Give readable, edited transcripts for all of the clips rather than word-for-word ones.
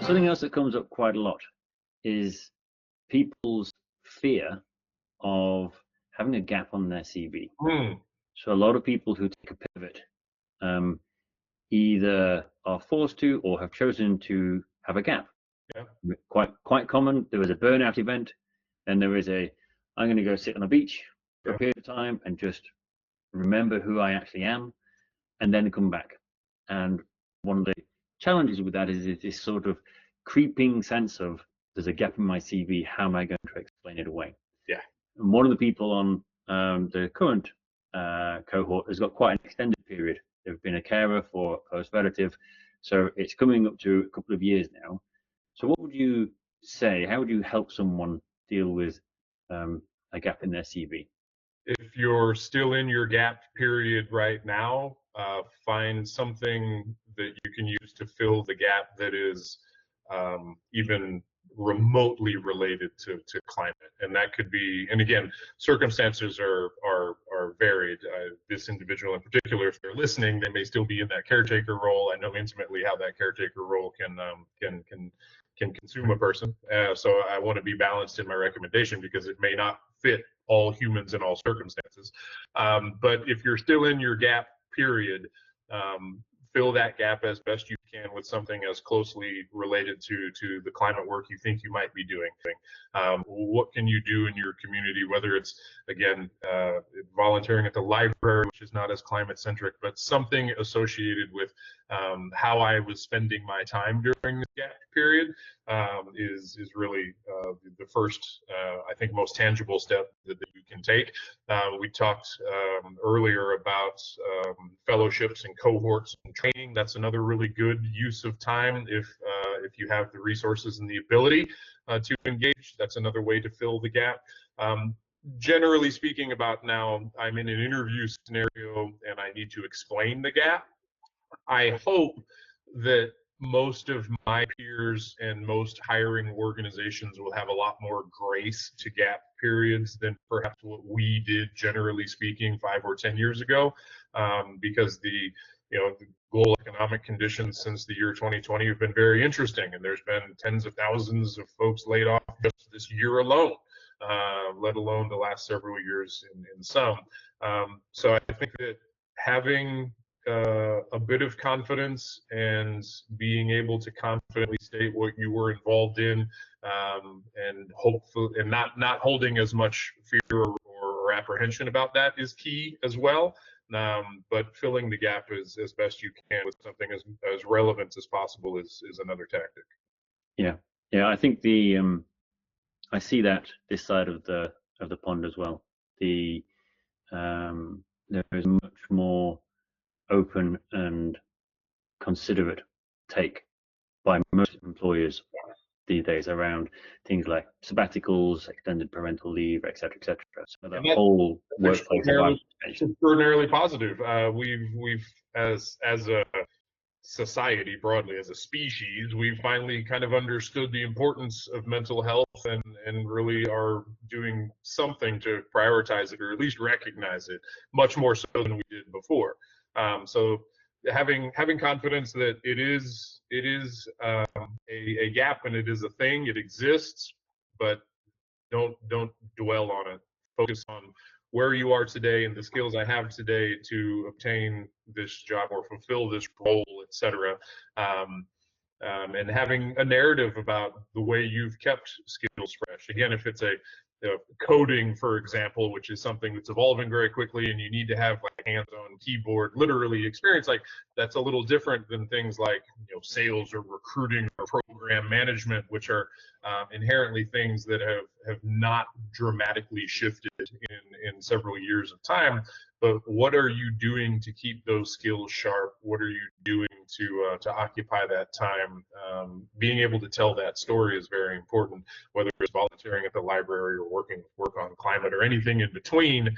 Something else that comes up quite a lot is people's fear of having a gap on their CV. So a lot of people who take a pivot either are forced to or have chosen to have a gap. Yeah. Quite common. There was a burnout event, and there is I'm going to go sit on a beach for a period of time and just remember who I actually am, and then come back. And one of the challenges with that is this sort of creeping sense of there's a gap in my CV. How am I going to explain it away? Yeah. And one of the people on the current cohort has got quite an extended period. They've been a carer for a close relative, so it's coming up to a couple of years now. So what would you say? How would you help someone deal with a gap in their CV? If you're still in your gap period right now, find something that you can use to fill the gap that is even remotely related to climate. And that could be, and again, circumstances are varied. This individual in particular, if they're listening, they may still be in that caretaker role. I know intimately how that caretaker role can consume a person. So I want to be balanced in my recommendation because it may not fit all humans in all circumstances. But if you're still in your gap period, fill that gap as best you can with something as closely related to the climate work you think you might be doing. What can you do in your community, whether it's, again, volunteering at the library, which is not as climate centric, but something associated with how I was spending my time during the gap period is really the first, I think, most tangible step that you can take. We talked earlier about fellowships and cohorts and training. That's another really good use of time if you have the resources and the ability to engage. That's another way to fill the gap. Generally speaking, about now, I'm in an interview scenario and I need to explain the gap. I hope that most of my peers and most hiring organizations will have a lot more grace to gap periods than perhaps what we did, generally speaking, 5 or 10 years ago, because the global economic conditions since the year 2020 have been very interesting, and there's been tens of thousands of folks laid off just this year alone, let alone the last several years in some. So I think that having a bit of confidence and being able to confidently state what you were involved in, and hopefully, and not holding as much fear or apprehension about that is key as well. But filling the gap as best you can with something as relevant as possible is another tactic. Yeah, I think I see that this side of the pond as well. There is much more open and considerate take by most employers these days around things like sabbaticals, extended parental leave, etc., etc. So the whole workplace environment is extraordinarily positive. We've as a society broadly, as a species, we finally kind of understood the importance of mental health and really are doing something to prioritize it, or at least recognize it much more so than we did before. So having confidence that it is a gap and it is a thing, it exists, but don't dwell on it. Focus on where you are today and the skills I have today to obtain this job or fulfill this role, etc. And having a narrative about the way you've kept skills fresh. Again, if it's a coding, for example, which is something that's evolving very quickly and you need to have like hands-on keyboard literally experience, like that's a little different than things like sales or recruiting or program management, which are inherently things that have not dramatically shifted in several years of time. But what are you doing to keep those skills sharp? What are you doing to occupy that time? Being able to tell that story is very important, whether it's volunteering at the library or work on climate or anything in between.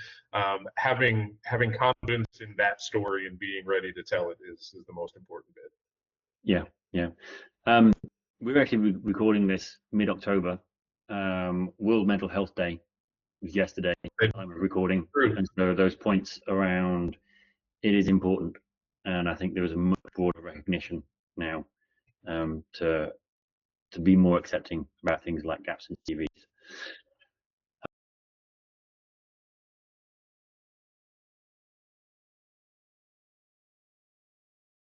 Having confidence in that story and being ready to tell it is the most important bit. Yeah. We're actually recording this mid-October. World Mental Health Day was yesterday, time of recording, and so those points around it is important, and I think there is a much broader recognition now to to be more accepting about things like gaps in CVs.